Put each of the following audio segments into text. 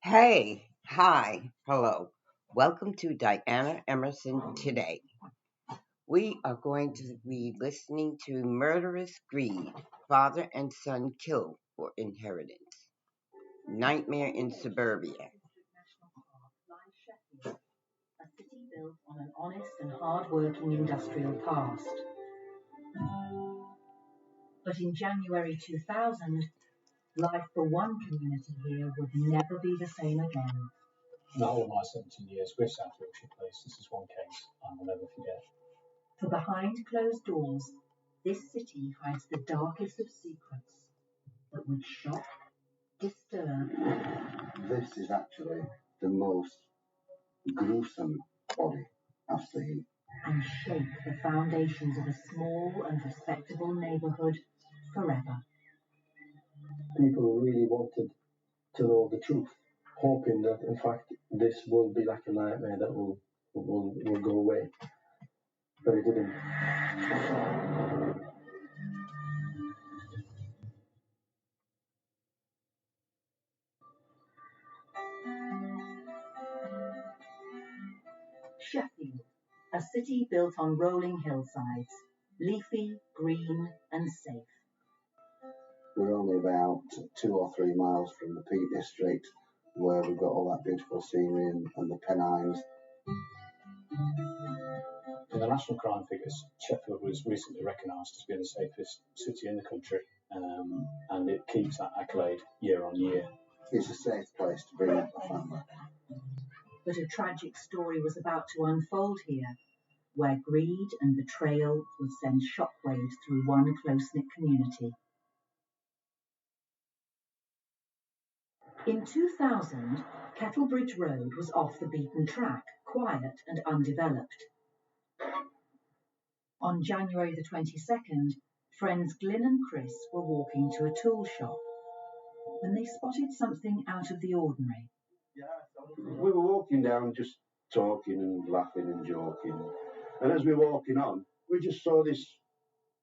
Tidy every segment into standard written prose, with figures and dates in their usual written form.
Hey, hi, hello. Welcome to Diana Emerson today. We are going to be listening to Murderous Greed, Father and Son Kill for Inheritance, Nightmare in Suburbia. A city built on an honest and hard-working industrial past. But in January 2000, life for one community here would never be the same again. In the whole of my 17 years with South Yorkshire Police, this is one case I will never forget. For behind closed doors, this city hides the darkest of secrets that would shock, disturb. This is actually the most gruesome body I've seen. And shake the foundations of a small and respectable neighbourhood forever. People really wanted to know the truth, hoping that in fact this will be like a nightmare that will go away. But it didn't. Sheffield, a city built on rolling hillsides, leafy, green and safe. We're only about 2 or 3 miles from the Peak District, where we've got all that beautiful scenery and the Pennines. In the national crime figures, Sheffield was recently recognised as being the safest city in the country, and it keeps that accolade year on year. It's a safe place to bring up a family. But a tragic story was about to unfold here, where greed and betrayal would send shockwaves through one close-knit community. In 2000, Kettlebridge Road was off the beaten track, quiet and undeveloped. On January the 22nd, friends Glyn and Chris were walking to a tool shop when they spotted something out of the ordinary. We were walking down just talking and laughing and joking, and as we were walking on, we just saw this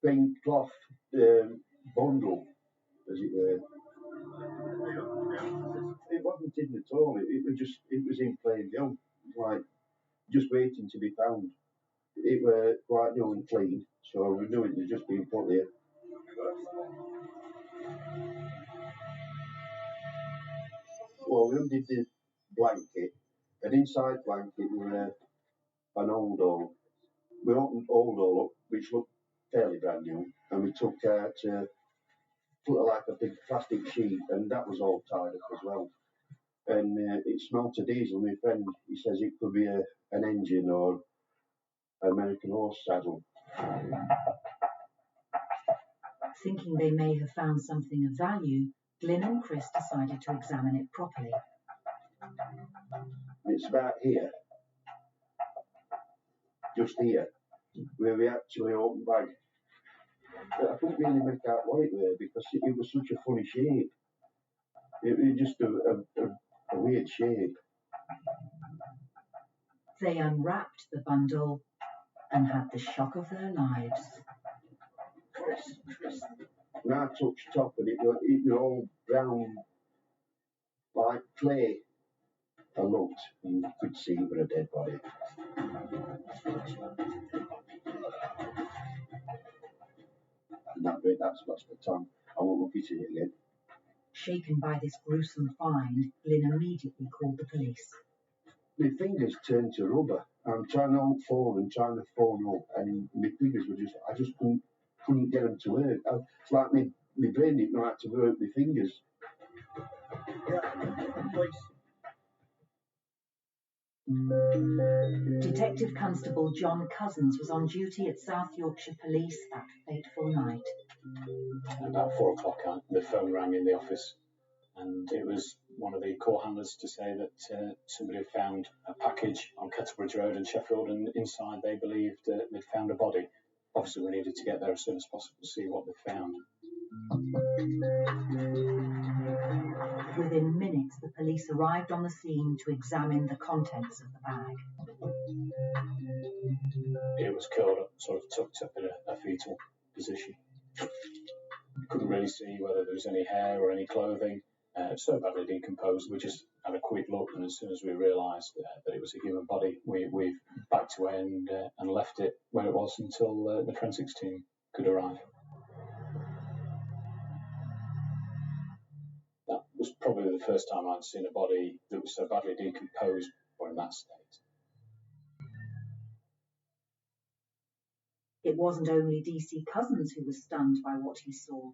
pink cloth bundle, as it were. It wasn't hidden at all. It was in plain view, like just waiting to be found. It were quite new and clean, so we knew it was just being put there. Well, we undid the blanket, and inside the blanket were an old doll. We opened old doll up, which looked fairly brand new, and we took out like a big plastic sheet, and that was all tied up as well. And it smelt of diesel. My friend, he says it could be an engine or American horse saddle. Thinking they may have found something of value, Glyn and Chris decided to examine it properly. It's about here, just here, where we actually opened bag. But I couldn't really make out what it was because it was such a funny shape. It was just a weird shape. They unwrapped the bundle and had the shock of their lives. And I touched top, and it was all brown, like clay. I looked, and you could see it was a dead body. And that's the time. I won't look at it again. Shaken by this gruesome find, Glyn immediately called the police. My fingers turned to rubber. I'm trying to hold phone and trying to phone up, and my fingers were I just couldn't get them to work. It's like my brain didn't know how to work my fingers. Detective Constable John Cousins was on duty at South Yorkshire Police that fateful night. About 4 o'clock, the phone rang in the office, and it was one of the call handlers to say that somebody had found a package on Kettlebridge Road in Sheffield, and inside they believed they'd found a body. Obviously, we needed to get there as soon as possible to see what they found. Within minutes, the police arrived on the scene to examine the contents of the bag. It was curled up, sort of tucked up in a fetal position. You couldn't really see whether there was any hair or any clothing. so badly decomposed. We just had a quick look, and as soon as we realised that it was a human body, we backed away and left it where it was until the forensics team could arrive. That was probably the first time I'd seen a body that was so badly decomposed or in that state. It wasn't only DC Cousins who was stunned by what he saw.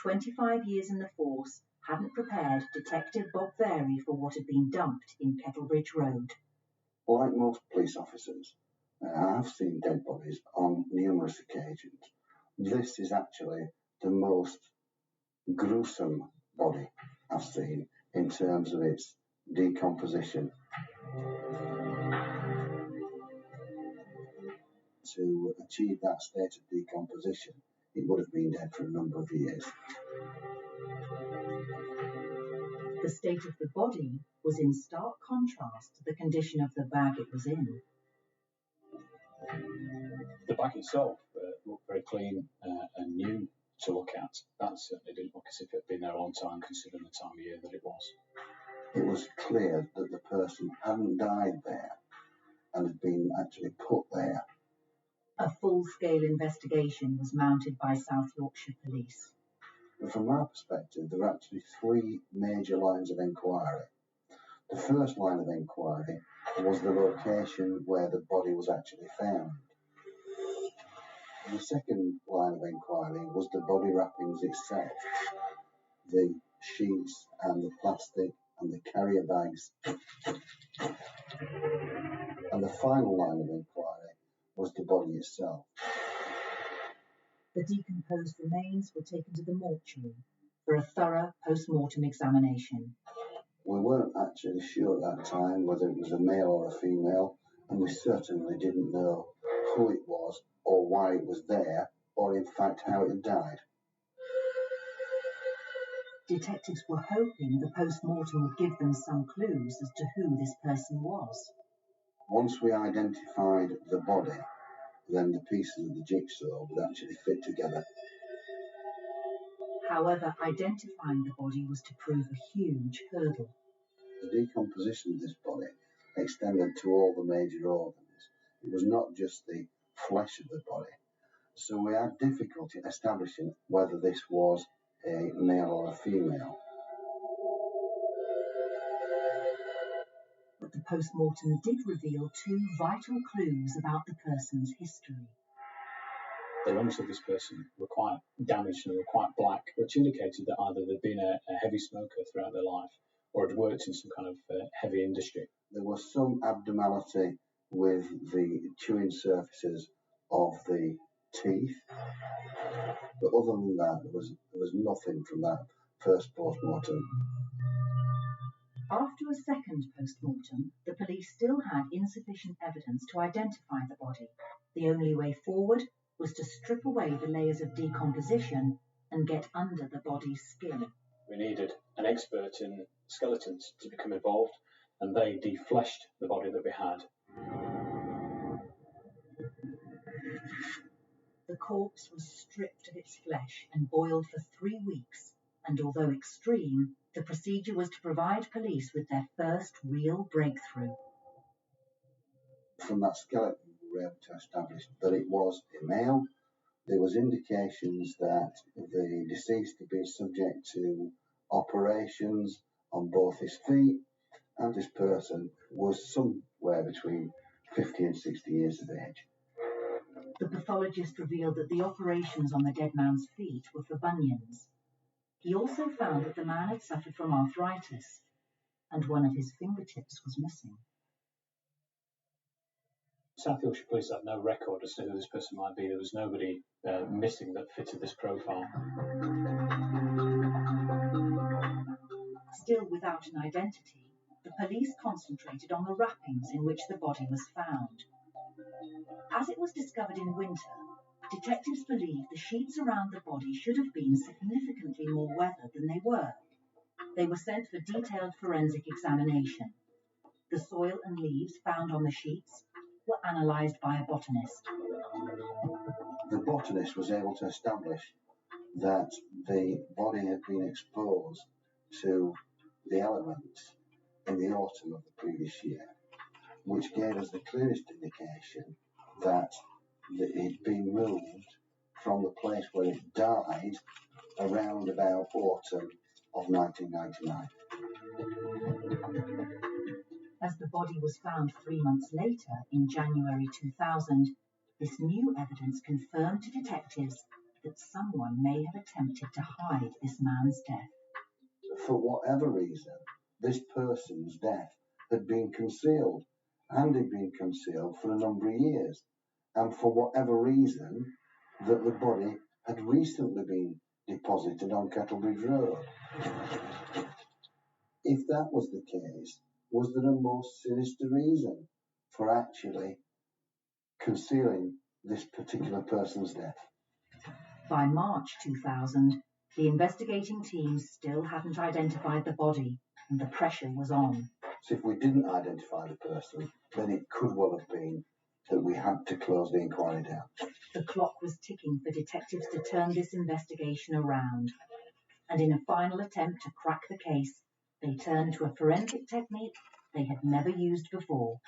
25 years in the force hadn't prepared Detective Bob Vary for what had been dumped in Kettlebridge Road. Like most police officers, I've seen dead bodies on numerous occasions. This is actually the most gruesome body I've seen in terms of its decomposition. To achieve that state of decomposition, it would have been dead for a number of years. The state of the body was in stark contrast to the condition of the bag it was in. The bag itself looked very clean and new to look at. That certainly didn't look as if it had been there a long time, considering the time of year that it was. It was clear that the person hadn't died there and had been actually put there. A full-scale investigation was mounted by South Yorkshire Police. But from our perspective, there are actually three major lines of inquiry. The first line of inquiry was the location where the body was actually found. And the second line of inquiry was the body wrappings itself, the sheets and the plastic and the carrier bags. And the final line of inquiry was the body itself. The decomposed remains were taken to the mortuary for a thorough post-mortem examination. We weren't actually sure at that time whether it was a male or a female, and we certainly didn't know who it was or why it was there, or in fact how it had died. Detectives were hoping the post-mortem would give them some clues as to who this person was. Once we identified the body, then the pieces of the jigsaw would actually fit together. However, identifying the body was to prove a huge hurdle. The decomposition of this body extended to all the major organs. It was not just the flesh of the body. So we had difficulty establishing whether this was a male or a female. But the post-mortem did reveal two vital clues about the person's history. The lungs of this person were quite damaged and were quite black, which indicated that either they'd been a heavy smoker throughout their life or had worked in some kind of heavy industry. There was some abnormality with the chewing surfaces of the teeth, but other than that, there was nothing from that first post-mortem. After a second post-mortem, the police still had insufficient evidence to identify the body. The only way forward was to strip away the layers of decomposition and get under the body's skin. We needed an expert in skeletons to become involved, and they defleshed the body that we had. The corpse was stripped of its flesh and boiled for 3 weeks, and although extreme, the procedure was to provide police with their first real breakthrough. From that skeleton, we were able to establish that it was a male. There was indications that the deceased had been subject to operations on both his feet, and this person was somewhere between 50 and 60 years of age. The pathologist revealed that the operations on the dead man's feet were for bunions. He also found that the man had suffered from arthritis, and one of his fingertips was missing. South Yorkshire Police had no record as to who this person might be. There was nobody missing that fitted this profile. Still without an identity, the police concentrated on the wrappings in which the body was found. As it was discovered in winter, detectives believed the sheets around the body should have been significantly more weathered than they were. They were sent for detailed forensic examination. The soil and leaves found on the sheets were analysed by a botanist. The botanist was able to establish that the body had been exposed to the elements in the autumn of the previous year, which gave us the clearest indication that it had been moved from the place where it died around about autumn of 1999. As the body was found 3 months later, in January 2000, this new evidence confirmed to detectives that someone may have attempted to hide this man's death. For whatever reason, this person's death had been concealed, and had been concealed for a number of years. And for whatever reason, that the body had recently been deposited on Kettlebridge Road. If that was the case, was there a more sinister reason for actually concealing this particular person's death? By March 2000, the investigating teams still hadn't identified the body, and the pressure was on. So if we didn't identify the person, then it could well have been that we had to close the inquiry down. The clock was ticking for detectives to turn this investigation around, and in a final attempt to crack the case, they turned to a forensic technique they had never used before.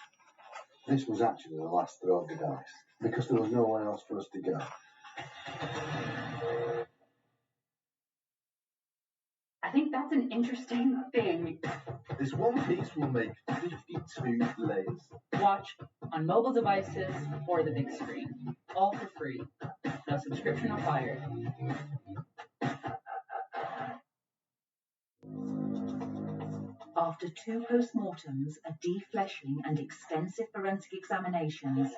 This was actually the last throw of the dice, because there was nowhere else for us to go. I think that's an interesting thing. This one piece will make 52 layers. Watch on mobile devices or the big screen. All for free. No subscription required. After 2 postmortems, a defleshing and extensive forensic examinations,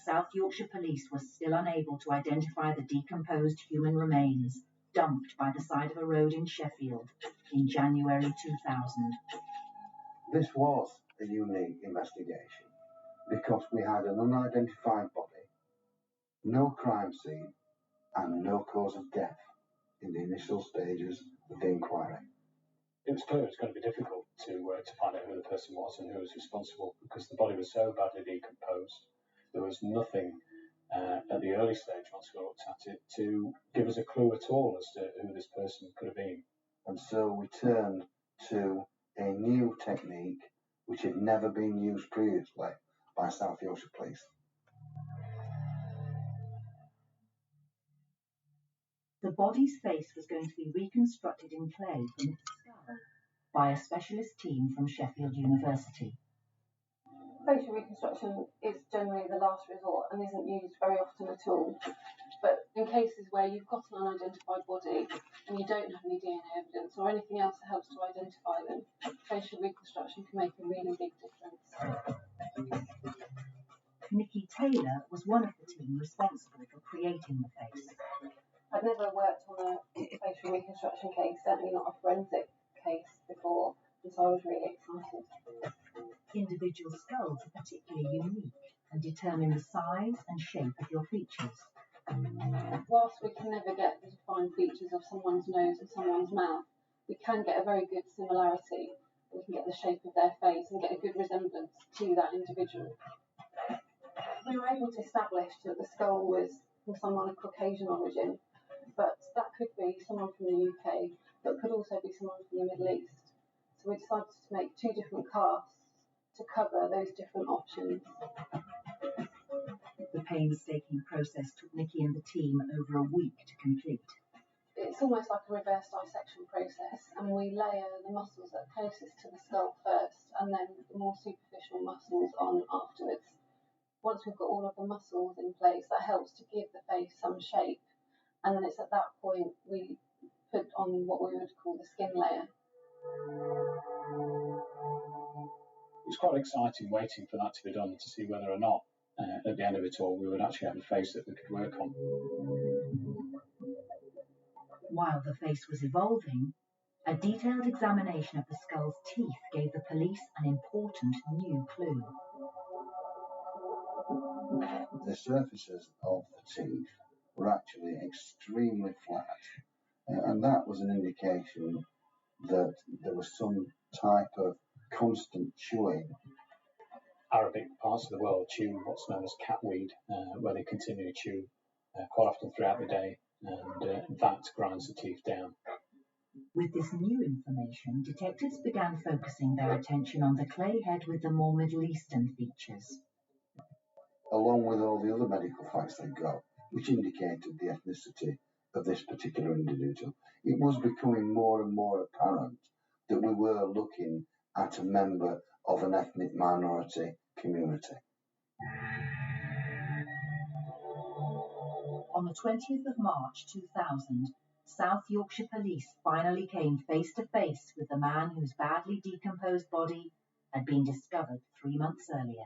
South Yorkshire Police was still unable to identify the decomposed human remains dumped by the side of a road in Sheffield in January 2000. This was a unique investigation because we had an unidentified body, no crime scene, and no cause of death in the initial stages of the inquiry. It was clear it was going to be difficult to find out who the person was and who was responsible because the body was so badly decomposed. There was nothing at the early stage, once we looked at it, to give us a clue at all as to who this person could have been. And so we turned to a new technique which had never been used previously by South Yorkshire Police. The body's face was going to be reconstructed in clay from its skull by a specialist team from Sheffield University. Facial reconstruction is generally the last resort and isn't used very often at all. But in cases where you've got an unidentified body and you don't have any DNA evidence or anything else that helps to identify them, facial reconstruction can make a really big difference. Nikki Taylor was one of the team responsible for creating the face. I'd never worked on a facial reconstruction case, certainly not a forensic case before, and so I was really excited. Individual skulls are particularly unique and determine the size and shape of your features. Whilst we can never get the defined features of someone's nose and someone's mouth, we can get a very good similarity. We can get the shape of their face and get a good resemblance to that individual. We were able to establish that the skull was from someone of Caucasian origin, but that could be someone from the UK, but could also be someone from the Middle East. So we decided to make 2 different casts to cover those different options. The painstaking process took Nikki and the team over a week to complete. It's almost like a reverse dissection process, and we layer the muscles that are closest to the skull first, and then the more superficial muscles on afterwards. Once we've got all of the muscles in place, that helps to give the face some shape, and then it's at that point we put on what we would call the skin layer. It was quite exciting waiting for that to be done to see whether or not, at the end of it all, we would actually have a face that we could work on. While the face was evolving, a detailed examination of the skull's teeth gave the police an important new clue. The surfaces of the teeth were actually extremely flat, and that was an indication that there was some type of constant chewing. Arabic parts of the world chew what's known as catweed, where they continue to chew quite often throughout the day, and that grinds the teeth down. With this new information, detectives began focusing their attention on the clay head with the more Middle Eastern features. Along with all the other medical facts they got, which indicated the ethnicity of this particular individual, it was becoming more and more apparent that we were looking at a member of an ethnic minority community. On the 20th of March 2000, South Yorkshire Police finally came face to face with the man whose badly decomposed body had been discovered 3 months earlier.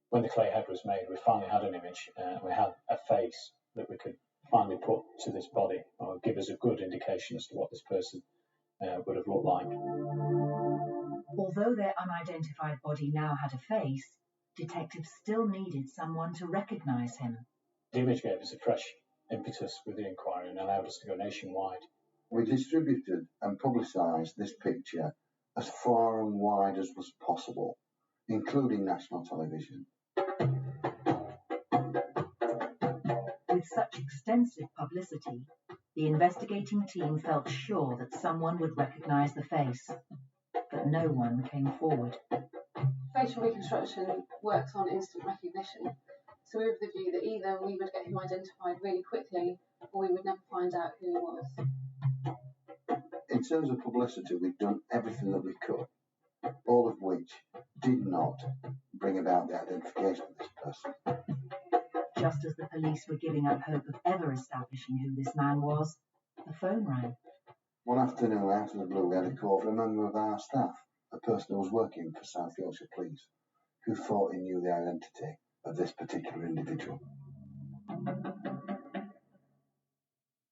When the clay head was made, we finally had an image. We had a face that we could finally put to this body, or give us a good indication as to what this person would have looked like. Although their unidentified body now had a face, detectives still needed someone to recognise him. The image gave us a fresh impetus with the inquiry and allowed us to go nationwide. We distributed and publicised this picture as far and wide as was possible, including national television. With such extensive publicity, the investigating team felt sure that someone would recognise the face, but no one came forward. Facial reconstruction works on instant recognition, so we were of the view that either we would get him identified really quickly or we would never find out who he was. In terms of publicity, we've done everything that we could, all of which did not bring about the identification of this person. Just as the police were giving up hope of ever establishing who this man was, the phone rang. One afternoon, out of the blue, we had a call from a member of our staff, a person who was working for South Yorkshire Police, who thought he knew the identity of this particular individual.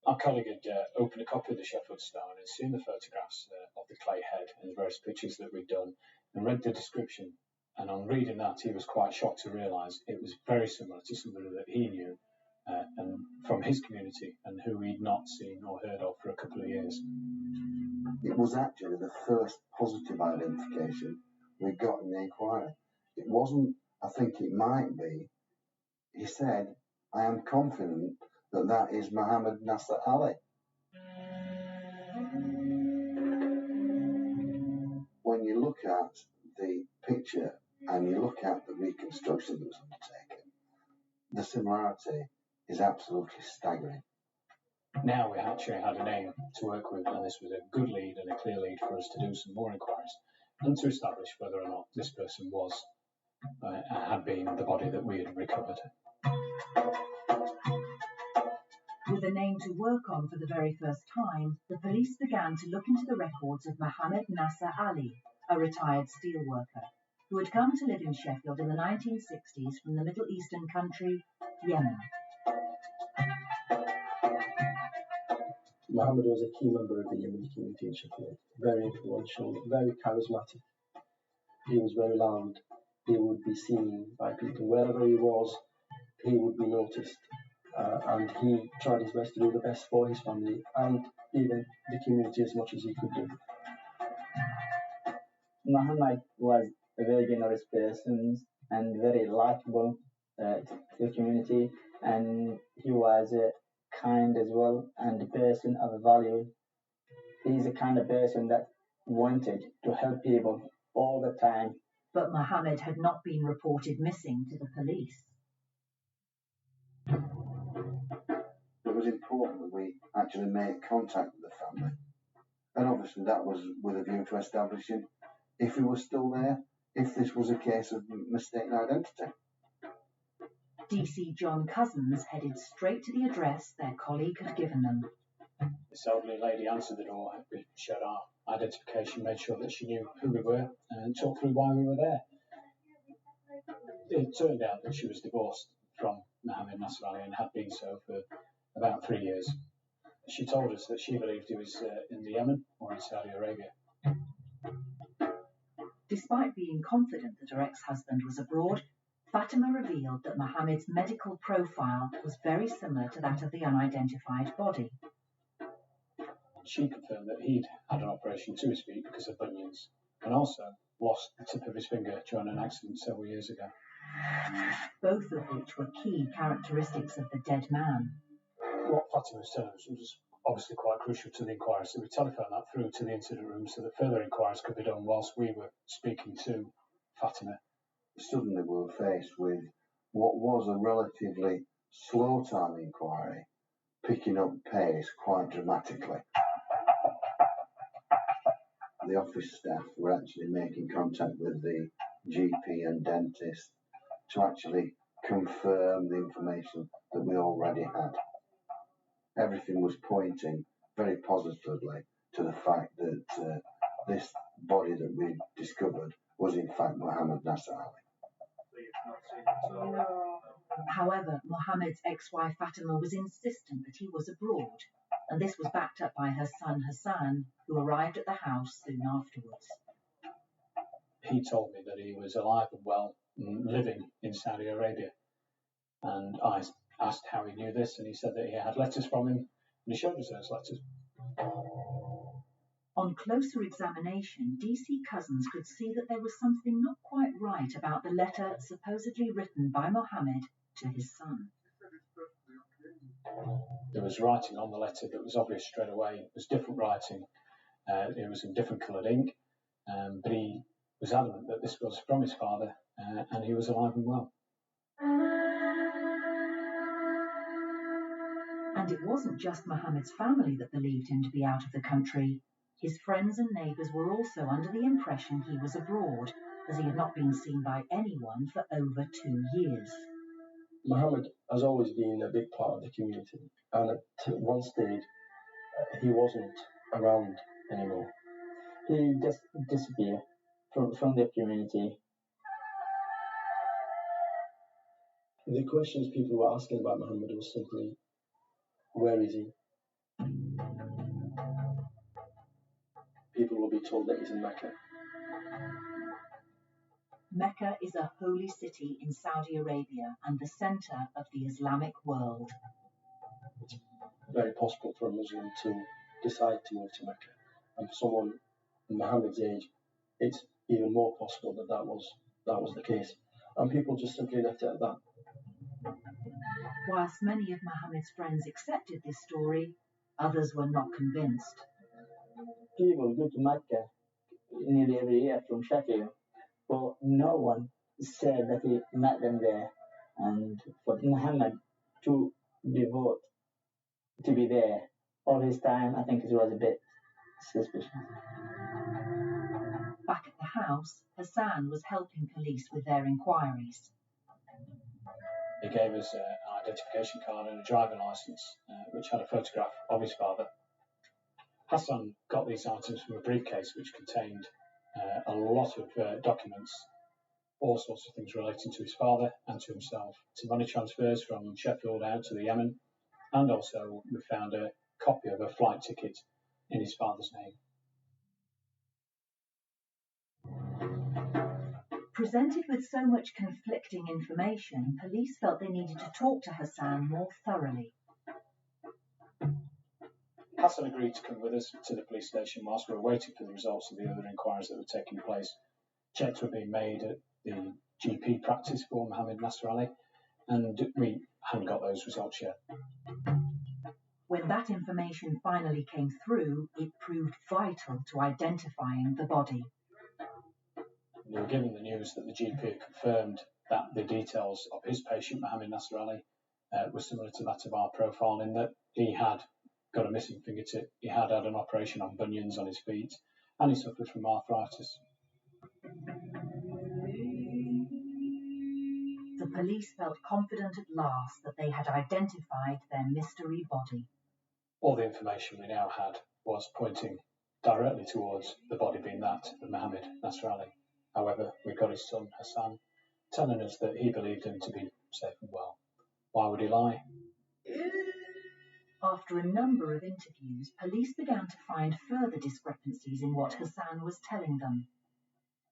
Our colleague had opened a copy of the Sheffield Star and had seen the photographs of the clay head and the various pictures that we'd done and read the description. And on reading that, he was quite shocked to realise it was very similar to somebody that he knew and from his community and who he'd not seen or heard of for a couple of years. It was actually the first positive identification we got in the inquiry. It wasn't, I think it might be. He said, I am confident that that is Mohammed Nasser Ali. When you look at the picture and you look at the reconstruction that was undertaken, the similarity is absolutely staggering. Now we actually had a name to work with, and this was a good lead and a clear lead for us to do some more inquiries and to establish whether or not this person was had been the body that we had recovered. With a name to work on for the very first time, the police began to look into the records of Mohammed Nasser Ali, a retired steelworker, who had come to live in Sheffield in the 1960s from the Middle Eastern country, Yemen. Mohammed was a key member of the Yemeni community in Sheffield, very influential, very charismatic. He was very loud. He would be seen by people. Wherever he was, he would be noticed. And he tried his best to do the best for his family and even the community as much as he could do. Muhammad was a very generous person and very likable to the community, and he was kind as well and a person of value. He's the kind of person that wanted to help people all the time. But Mohammed had not been reported missing to the police. It was important that we actually made contact with the family. And obviously that was with a view to establishing if he was still there, if this was a case of mistaken identity. DC John Cousins headed straight to the address their colleague had given them. This elderly lady answered the door. We showed our identification, made sure that she knew who we were, and talked through why we were there. It turned out that she was divorced from Mohammed Nasser Ali and had been so for about 3 years. She told us that she believed he was in the Yemen or in Saudi Arabia. Despite being confident that her ex-husband was abroad, Fatima revealed that Mohammed's medical profile was very similar to that of the unidentified body. She confirmed that he'd had an operation to his feet because of bunions and also lost the tip of his finger during an accident several years ago. Both of which were key characteristics of the dead man. What Fatima was telling us was obviously quite crucial to the inquiry. So we telephoned that through to the incident room so that further inquiries could be done whilst we were speaking to Fatima. Suddenly we were faced with what was a relatively slow time inquiry picking up pace quite dramatically. The office staff were actually making contact with the GP and dentist to actually confirm the information that we already had. Everything was pointing very positively to the fact that this body that we discovered was in fact Mohammed Nasser Ali. However, Mohammed's ex-wife Fatima was insistent that he was abroad, and this was backed up by her son Hassan, who arrived at the house soon afterwards. He told me that he was alive and well, living in Saudi Arabia. And I asked how he knew this, and he said that he had letters from him, and he showed us those letters. On closer examination, DC Cousins could see that there was something not quite right about the letter supposedly written by Mohammed to his son. There was writing on the letter that was obvious straight away. It was different writing. It was in different coloured ink, but he was adamant that this was from his father, and he was alive and well. And it wasn't just Mohammed's family that believed him to be out of the country. His friends and neighbours were also under the impression he was abroad, as he had not been seen by anyone for over 2 years. Mohammed has always been a big part of the community, and at one stage he wasn't around anymore. He just disappeared from the community. The questions people were asking about Mohammed was simply, where is he? People will be told that he's in Mecca. Mecca is a holy city in Saudi Arabia and the centre of the Islamic world. It's very possible for a Muslim to decide to move to Mecca, and for someone in Muhammad's age, it's even more possible that that was the case, and people just simply left it at that. Whilst many of Muhammad's friends accepted this story, others were not convinced. People go to Mecca nearly every year from Sheffield, but no one said that he met them there. And for Muhammad to devote to be there all his time, I think it was a bit suspicious. Back at the house, Hassan was helping police with their inquiries. He gave us an identification card and a driving licence, which had a photograph of his father. Hassan got these items from a briefcase which contained a lot of documents, all sorts of things relating to his father and to himself, to money transfers from Sheffield out to the Yemen, and also we found a copy of a flight ticket in his father's name. Presented with so much conflicting information, police felt they needed to talk to Hassan more thoroughly. Hassan agreed to come with us to the police station whilst we were waiting for the results of the other inquiries that were taking place. Checks were being made at the GP practice for Mohammed Nasser Ali, and we hadn't got those results yet. When that information finally came through, it proved vital to identifying the body. We were given the news that the GP had confirmed that the details of his patient, Mohammed Nasser Ali, were similar to that of our profile, in that he had got a missing fingertip, he had had an operation on bunions on his feet, and he suffered from arthritis. The police felt confident at last that they had identified their mystery body. All the information we now had was pointing directly towards the body being that of Mohammed Nasser Ali. However, we got his son Hassan telling us that he believed him to be safe and well. Why would he lie? After a number of interviews, police began to find further discrepancies in what Hassan was telling them.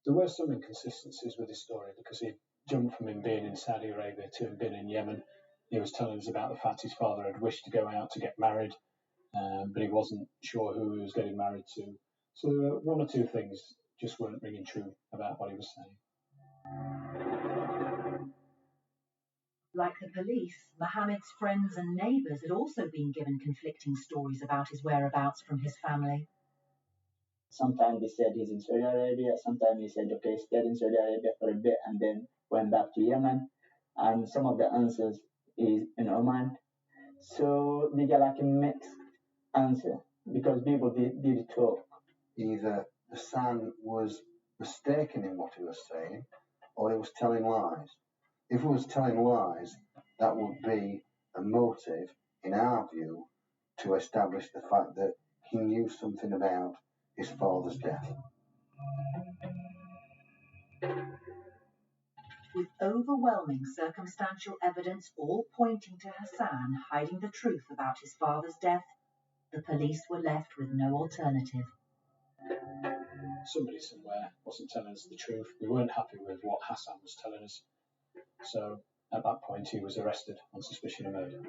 There were some inconsistencies with his story because he jumped from him being in Saudi Arabia to him being in Yemen. He was telling us about the fact his father had wished to go out to get married, but he wasn't sure who he was getting married to. So there were one or two things just weren't ringing true about what he was saying. Like the police, Mohammed's friends and neighbours had also been given conflicting stories about his whereabouts from his family. Sometimes they said he's in Saudi Arabia, sometimes he said, okay, stayed in Saudi Arabia for a bit and then went back to Yemen. And some of the answers is in Oman. So they get like a mixed answer because people did talk. Either the son was mistaken in what he was saying or he was telling lies. If he was telling lies, that would be a motive, in our view, to establish the fact that he knew something about his father's death. With overwhelming circumstantial evidence all pointing to Hassan hiding the truth about his father's death, the police were left with no alternative. Somebody somewhere wasn't telling us the truth. We weren't happy with what Hassan was telling us. So at that point, he was arrested on suspicion of murder.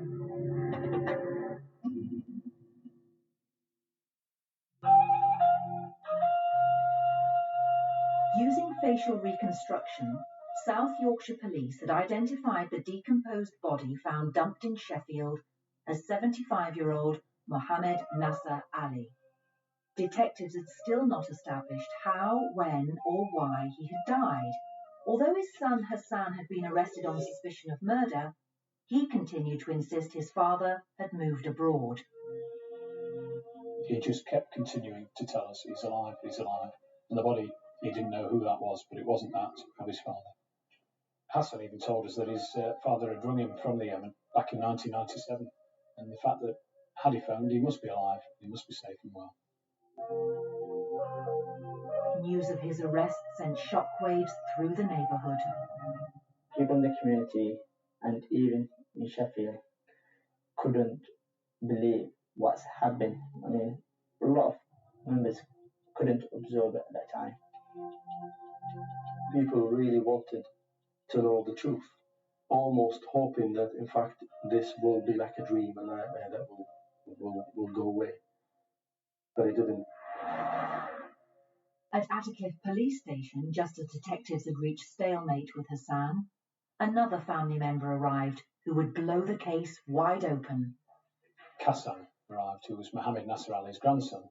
Using facial reconstruction, South Yorkshire Police had identified the decomposed body found dumped in Sheffield as 75-year-old Mohammed Nasser Ali. Detectives had still not established how, when, or why he had died. Although his son Hassan had been arrested on suspicion of murder, he continued to insist his father had moved abroad. He just kept continuing to tell us he's alive, and the body, he didn't know who that was, but it wasn't that of his father. Hassan even told us that his father had rung him from the Yemen back in 1997, and the fact that had he phoned, he must be alive, he must be safe and well. News of his arrest sent shockwaves through the neighbourhood. People in the community and even in Sheffield couldn't believe what's happened. I mean, a lot of members couldn't absorb it at that time. People really wanted to know the truth, almost hoping that, in fact, this will be like a dream, a nightmare that will go away. But it didn't. At Attercliffe Police Station, just as detectives had reached stalemate with Hassan, another family member arrived who would blow the case wide open. Kassan arrived, who was Mohammed Nasser Ali's grandson.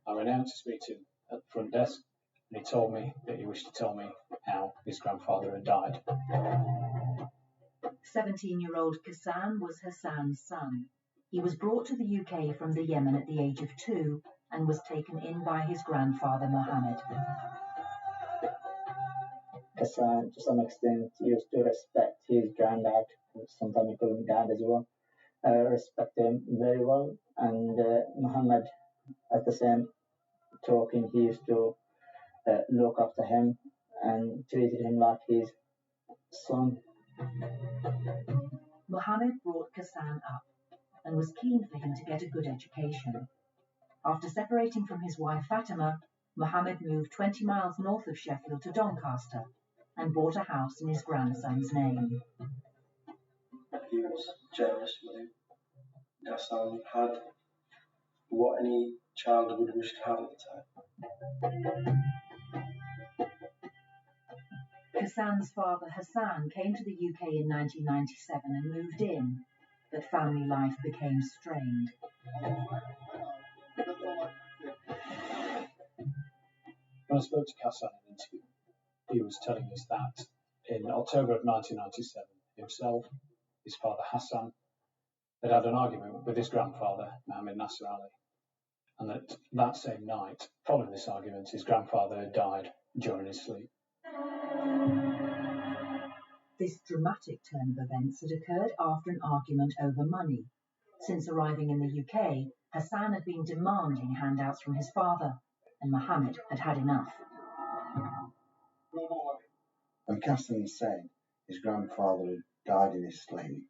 I went out to speak to him at the front desk, and he told me that he wished to tell me how his grandfather had died. 17-year-old Kassan was Hassan's son. He was brought to the UK from the Yemen at the age of 2 and was taken in by his grandfather Mohammed. Hassan, to some extent, used to respect his granddad. Sometimes he called him dad as well. Respect him very well. And Muhammad, at the same talking, he used to look after him and treated him like his son. Mohammed brought Kassan up and was keen for him to get a good education. After separating from his wife Fatima, Mohammed moved 20 miles north of Sheffield to Doncaster and bought a house in his grandson's name. He was generous with him. Gassan had what any child would wish to have at the time. Kassan's father Hassan came to the UK in 1997 and moved in, but family life became strained. When I spoke to Kassan in an interview, he was telling us that in October of 1997, himself, his father Hassan, had had an argument with his grandfather, Mohammed Nasser Ali, and that same night, following this argument, his grandfather had died during his sleep. This dramatic turn of events had occurred after an argument over money. Since arriving in the UK, Hassan had been demanding handouts from his father, and Mohammed had had enough. When Kassan said his grandfather had died in his sleep,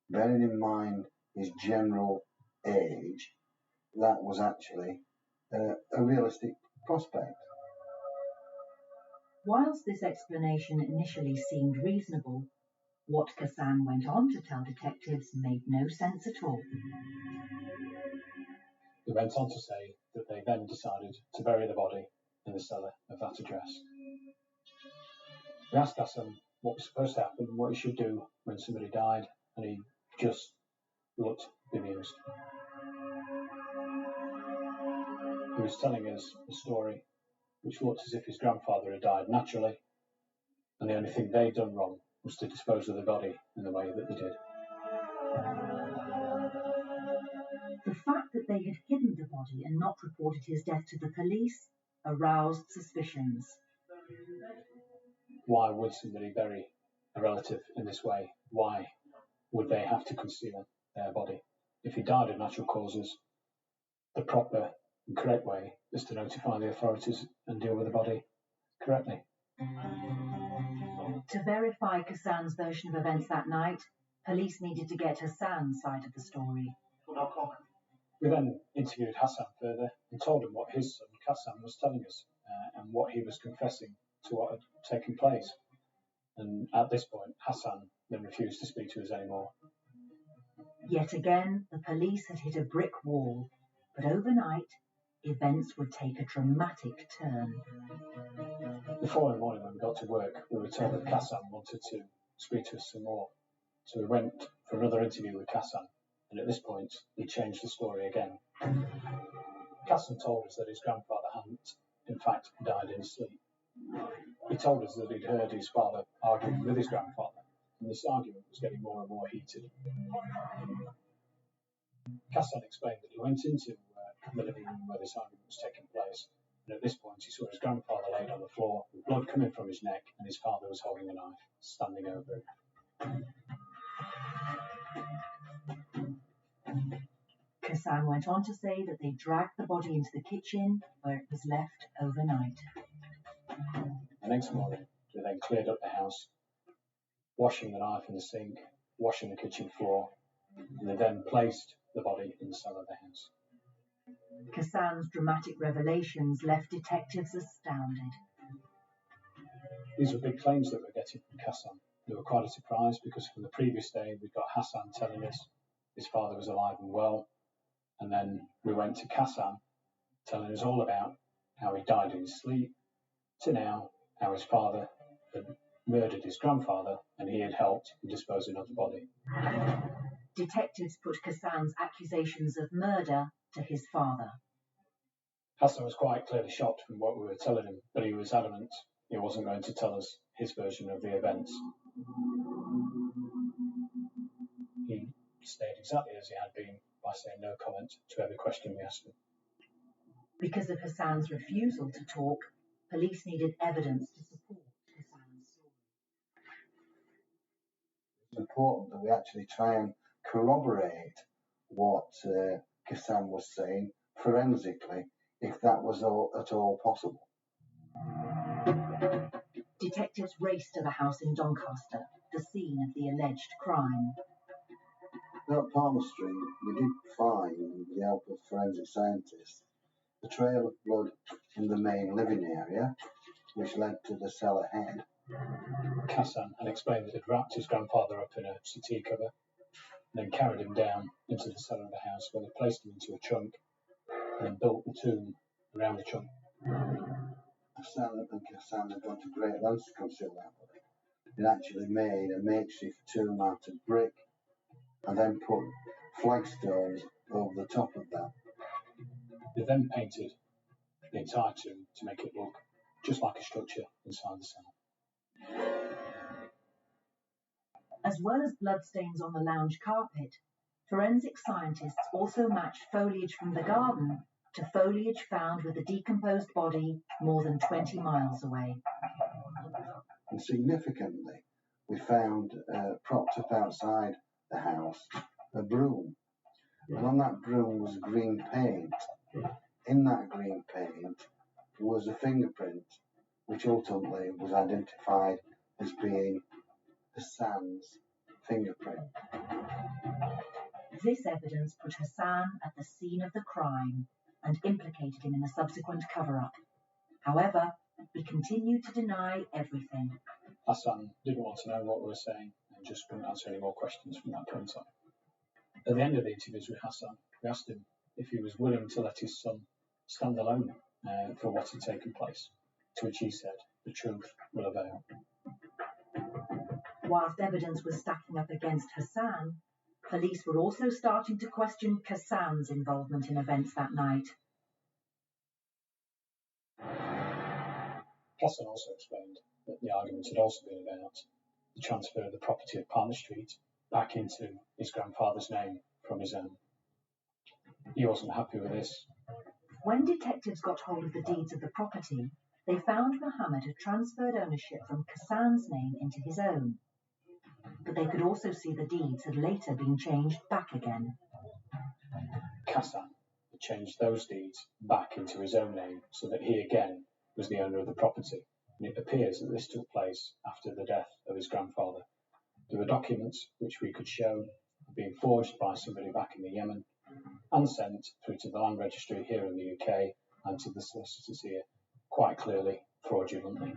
bearing in mind his general age, that was actually a realistic prospect. Whilst this explanation initially seemed reasonable, what Kassan went on to tell detectives made no sense at all. He went on to say that they then decided to bury the body in the cellar of that address. We asked Hassan what was supposed to happen, what he should do when somebody died, and he just looked bemused. He was telling us a story which looked as if his grandfather had died naturally, and the only thing they'd done wrong was to dispose of the body in the way that they did. The fact that they had hidden the body and not reported his death to the police aroused suspicions. Why would somebody bury a relative in this way? Why would they have to conceal their body? If he died of natural causes, the proper and correct way is to notify the authorities and deal with the body correctly. To verify Kassan's version of events that night, police needed to get Hassan's side of the story. We then interviewed Hassan further and told him what his son Kassan was telling us and what he was confessing to what had taken place. And at this point, Hassan then refused to speak to us anymore. Yet again, the police had hit a brick wall, but overnight, events would take a dramatic turn. The following morning when we got to work, we were told that Kassan wanted to speak to us some more. So we went for another interview with Kassan, and at this point, he changed the story again. Kassan told us that his grandfather hadn't, in fact, died in his sleep. He told us that he'd heard his father arguing with his grandfather, and this argument was getting more and more heated. Kassan explained that he went into the living room where this argument was taking place, and at this point he saw his grandfather laid on the floor, with blood coming from his neck, and his father was holding a knife, standing over him. Kassan went on to say that they dragged the body into the kitchen, where it was left overnight. The next morning, they then cleared up the house, washing the knife in the sink, washing the kitchen floor, and they then placed the body in the cellar of the house. Kassan's dramatic revelations left detectives astounded. These were big claims that we were getting from Kassan. They were quite a surprise because from the previous day we got Hassan telling us his father was alive and well, and then we went to Kassan telling us all about how he died in his sleep, to now how his father had murdered his grandfather and he had helped in disposing of the body. Detectives put Kassan's accusations of murder to his father. Hassan was quite clearly shocked from what we were telling him, but he was adamant he wasn't going to tell us his version of the events. He stayed exactly as he had been by saying no comment to every question we asked him. Because of Hassan's refusal to talk, police needed evidence to support Hassan's story. It's important that we actually try and corroborate what Kassan was saying forensically, if that was at all possible. Detectives raced to the house in Doncaster, the scene of the alleged crime. At Palmer Street, we did find, with the help of forensic scientists, a trail of blood in the main living area, which led to the cellar head. Kassan had explained that he'd wrapped his grandfather up in a settee cover, and then carried him down into the cellar of the house, where they placed him into a trunk, and then built the tomb around the trunk. Kassan had gone to great lengths to conceal that body. It actually made a makeshift tomb out of brick, and then put flagstones over the top of that. They then painted the entire tomb to make it look just like a structure inside the cell. As well as bloodstains on the lounge carpet, forensic scientists also matched foliage from the garden to foliage found with the decomposed body more than 20 miles away. And significantly, we found propped up outside the house a broom, and on that broom was green paint. In that green paint was a fingerprint, which ultimately was identified as being Hassan's fingerprint. This evidence put Hassan at the scene of the crime and implicated him in the subsequent cover-up. However, he continued to deny everything. Hassan didn't want to know what we were saying and just couldn't answer any more questions from that point on. At the end of the interviews with Hassan, we asked him if he was willing to let his son stand alone for what had taken place, to which he said, "The truth will avail." Whilst evidence was stacking up against Hassan, police were also starting to question Hassan's involvement in events that night. Hassan also explained that the argument had also been about the transfer of the property of Palmer Street back into his grandfather's name from his own. He wasn't happy with this. When detectives got hold of the deeds of the property, they found Mohammed had transferred ownership from Hassan's name into his own. But they could also see the deeds had later been changed back again. Hassan had changed those deeds back into his own name so that he again was the owner of the property, and it appears that this took place after the death of his grandfather. There were documents which we could show had been forged by somebody back in the Yemen and sent through to the land registry here in the UK and to the solicitors here, quite clearly fraudulently.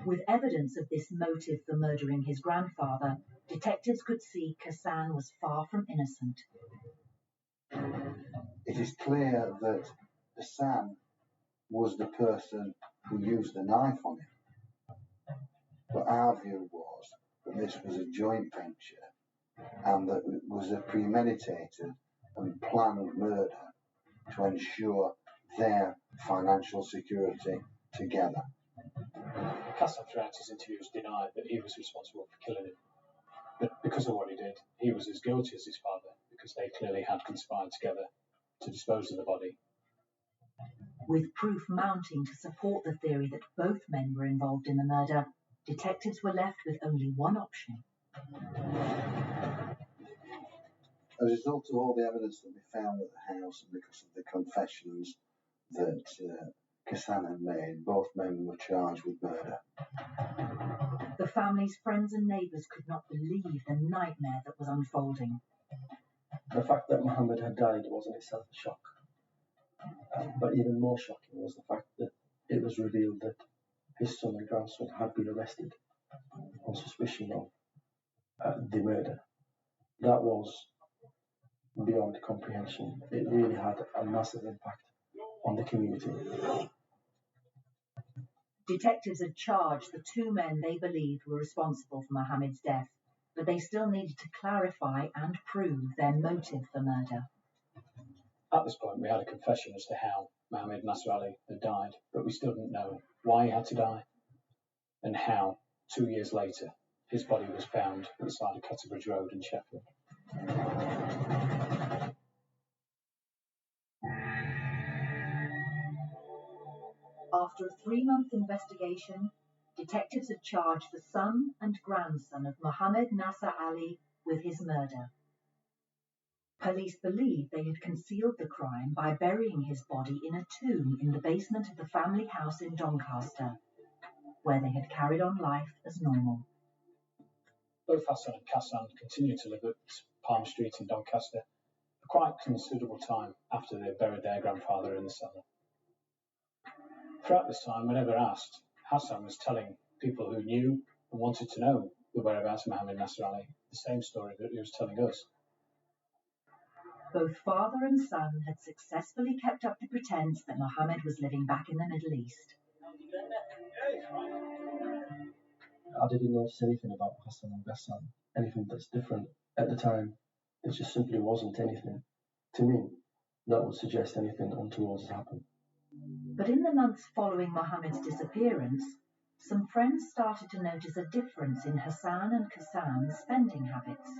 With evidence of this motive for murdering his grandfather, detectives could see Hassan was far from innocent. It is clear that Hassan was the person who used the knife on him. But our view was that this was a joint venture and that it was a premeditated and planned murder to ensure their financial security together. Hassan throughout his interviews denied that he was responsible for killing him. But because of what he did, he was as guilty as his father because they clearly had conspired together to dispose of the body. With proof mounting to support the theory that both men were involved in the murder, detectives were left with only one option. As a result of all the evidence that we found at the house and because of the confessions that Hassan had made, both men were charged with murder. The family's friends and neighbours could not believe the nightmare that was unfolding. The fact that Mohammed had died was in itself a shock. But even more shocking was the fact that it was revealed that his son and grandson had been arrested on suspicion of the murder. That was beyond comprehension. It really had a massive impact on the community. Detectives had charged the two men they believed were responsible for Mohammed's death, but they still needed to clarify and prove their motive for murder. At this point, we had a confession as to how Mohammed Nasser Ali had died, but we still didn't know why he had to die and how, 2 years later, his body was found at the side of Kettlebridge Road in Sheffield. After a 3-month investigation, detectives had charged the son and grandson of Mohammed Nasser Ali with his murder. Police believed they had concealed the crime by burying his body in a tomb in the basement of the family house in Doncaster, where they had carried on life as normal. Both Hassan and Kassan continued to live at Palm Street in Doncaster for quite considerable time after they had buried their grandfather in the cellar. Throughout this time, whenever asked, Hassan was telling people who knew and wanted to know the whereabouts of Mohammed Nasser Ali the same story that he was telling us. Both father and son had successfully kept up the pretense that Mohammed was living back in the Middle East. I didn't notice anything about Hassan and Gassan, anything that's different at the time. There just simply wasn't anything, to me, that would suggest anything untoward has happened. But in the months following Mohammed's disappearance, some friends started to notice a difference in Hassan and Kassan's spending habits.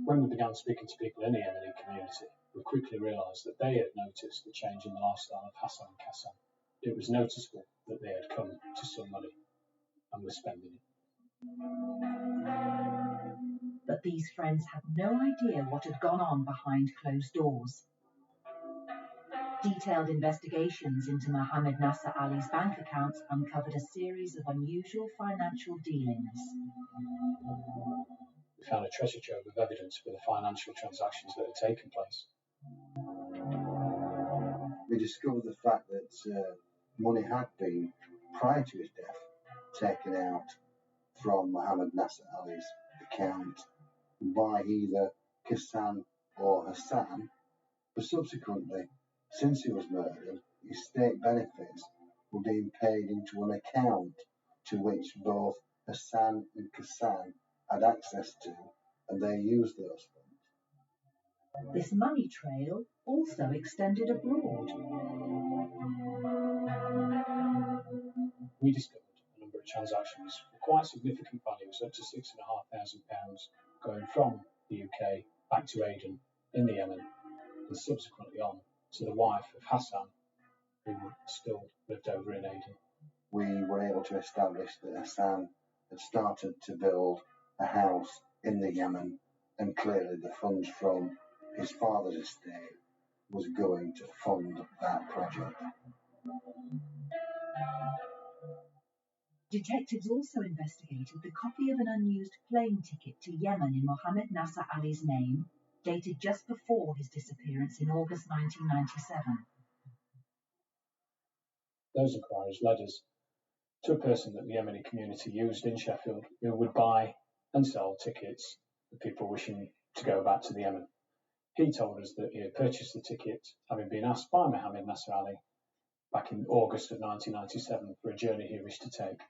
When we began speaking to people in the Yemeni community, we quickly realised that they had noticed the change in the lifestyle of Hassan and Kassan. It was noticeable that they had come to some money and were spending it. But these friends had no idea what had gone on behind closed doors. Detailed investigations into Mohammed Nasser Ali's bank accounts uncovered a series of unusual financial dealings. We found a treasure trove of evidence for the financial transactions that had taken place. We discovered the fact that money had been, prior to his death, taken out from Mohammed Nasser Ali's account by either Kassan or Hassan, but subsequently, since he was murdered, his state benefits were being paid into an account to which both Hassan and Kassan had access to, and they used those funds. This money trail also extended abroad. We discovered a number of transactions with quite significant values, up to £6,500, going from the UK back to Aden in the Yemen, and subsequently on to the wife of Hassan, who still lived over in Aden. We were able to establish that Hassan had started to build a house in the Yemen, and clearly the funds from his father's estate was going to fund that project. Detectives also investigated the copy of an unused plane ticket to Yemen in Mohammed Nasser Ali's name, dated just before his disappearance in August 1997. Those inquiries led us to a person that the Yemeni community used in Sheffield, who would buy and sell tickets for people wishing to go back to the Yemen. He told us that he had purchased the ticket, having been asked by Mohammed Nasser Ali back in August of 1997 for a journey he wished to take.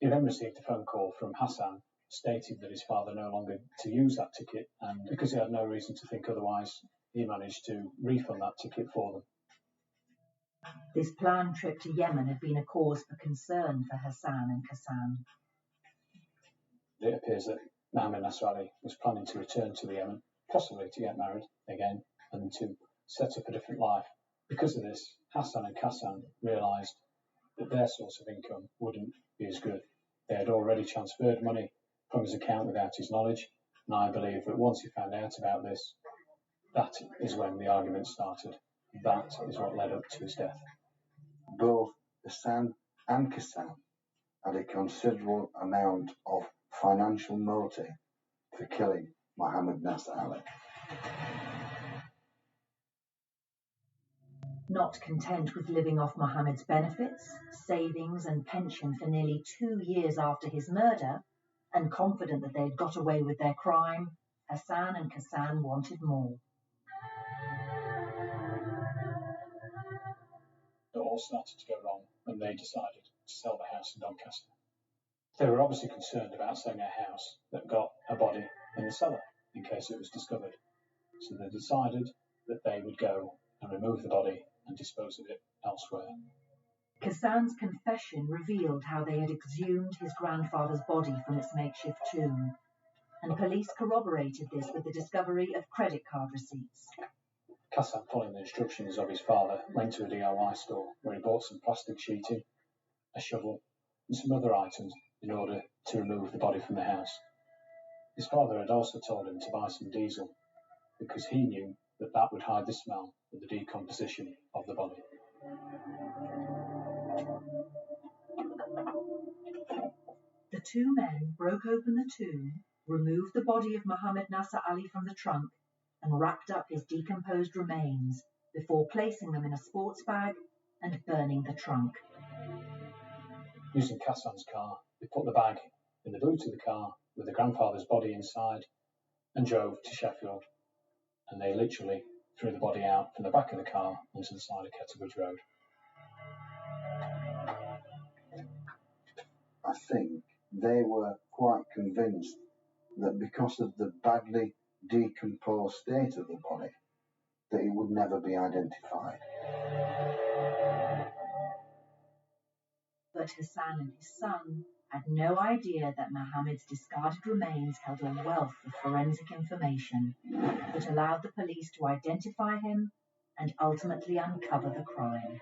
He then received a phone call from Hassan stating that his father no longer to use that ticket, and because he had no reason to think otherwise, he managed to refund that ticket for them. This planned trip to Yemen had been a cause for concern for Hassan and Kassan. It appears that Mohammed Nasser Ali was planning to return to the Yemen, possibly to get married again and to set up a different life. Because of this, Hassan and Kassan realised that their source of income wouldn't be as good. They had already transferred money from his account without his knowledge, and I believe that once he found out about this, that is when the argument started. That is what led up to his death. Both Hassan and Kassan had a considerable amount of financial motive for killing Mohammed Nasser Ali. Not content with living off Mohammed's benefits, savings and pension for nearly 2 years after his murder, and confident that they'd got away with their crime, Hassan and Kassan wanted more. It all started to go wrong when they decided to sell the house in Doncaster. They were obviously concerned about selling a house that got a body in the cellar in case it was discovered. So they decided that they would go and remove the body and dispose of it elsewhere. Kassan's confession revealed how they had exhumed his grandfather's body from its makeshift tomb, and police corroborated this with the discovery of credit card receipts. Kassan, following the instructions of his father, went to a DIY store where he bought some plastic sheeting, a shovel, and some other items in order to remove the body from the house. His father had also told him to buy some diesel because he knew that that would hide the smell of the decomposition of the body. The two men broke open the tomb, removed the body of Mohammed Nasser Ali from the trunk, and wrapped up his decomposed remains before placing them in a sports bag and burning the trunk. Using Kassan's car, they put the bag in the boot of the car with the grandfather's body inside and drove to Sheffield, and they literally threw the body out from the back of the car onto the side of Kettlebridge Road. I think they were quite convinced that because of the badly decomposed state of the body, that it would never be identified. But Hassan and his son had no idea that Mohammed's discarded remains held a wealth of forensic information that allowed the police to identify him and ultimately uncover the crime.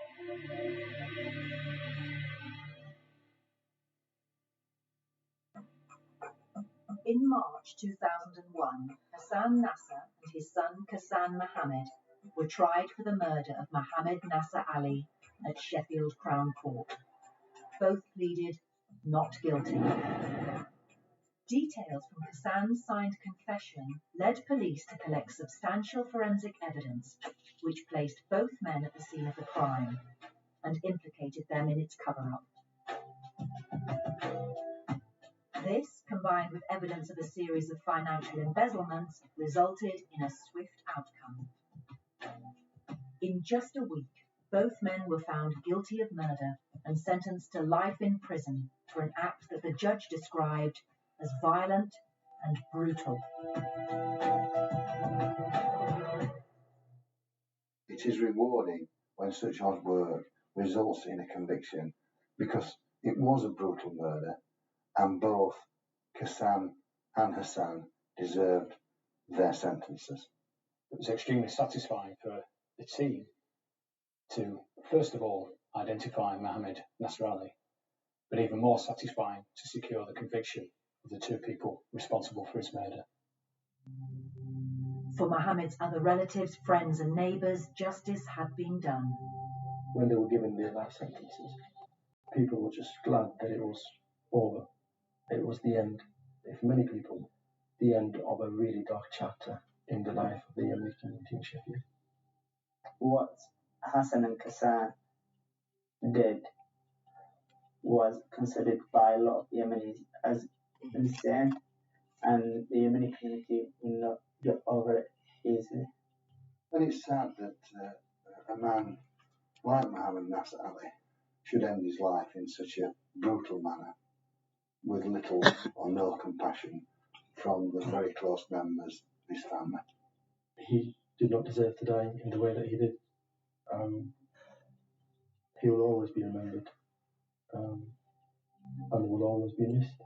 In March 2001, Hassan Nasser and his son Kassan Mohammed were tried for the murder of Mohammed Nasser Ali at Sheffield Crown Court. Both pleaded not guilty. Details from Kassan's signed confession led police to collect substantial forensic evidence which placed both men at the scene of the crime and implicated them in its cover-up. This, combined with evidence of a series of financial embezzlements, resulted in a swift outcome. In just a week, both men were found guilty of murder and sentenced to life in prison for an act that the judge described as violent and brutal. It is rewarding when such hard work results in a conviction because it was a brutal murder and both Kassan and Hassan deserved their sentences. It was extremely satisfying for the team to, first of all, identify Mohammed Nasr Ali, but even more satisfying to secure the conviction of the two people responsible for his murder. For Mohammed's other relatives, friends and neighbours, justice had been done. When they were given their life sentences, people were just glad that it was over. It was the end, for many people, the end of a really dark chapter in the life of the Yemeni community in Sheffield. What Hassan and Kassan did was considered by a lot of Yemenis as insane, and the Yemeni community will not get over it easily. And it's sad that a man like Mohammed Nasr Ali should end his life in such a brutal manner, with little or no compassion from the very close members of his family. He did not deserve to die in the way that he did. He will always be remembered and will always be missed.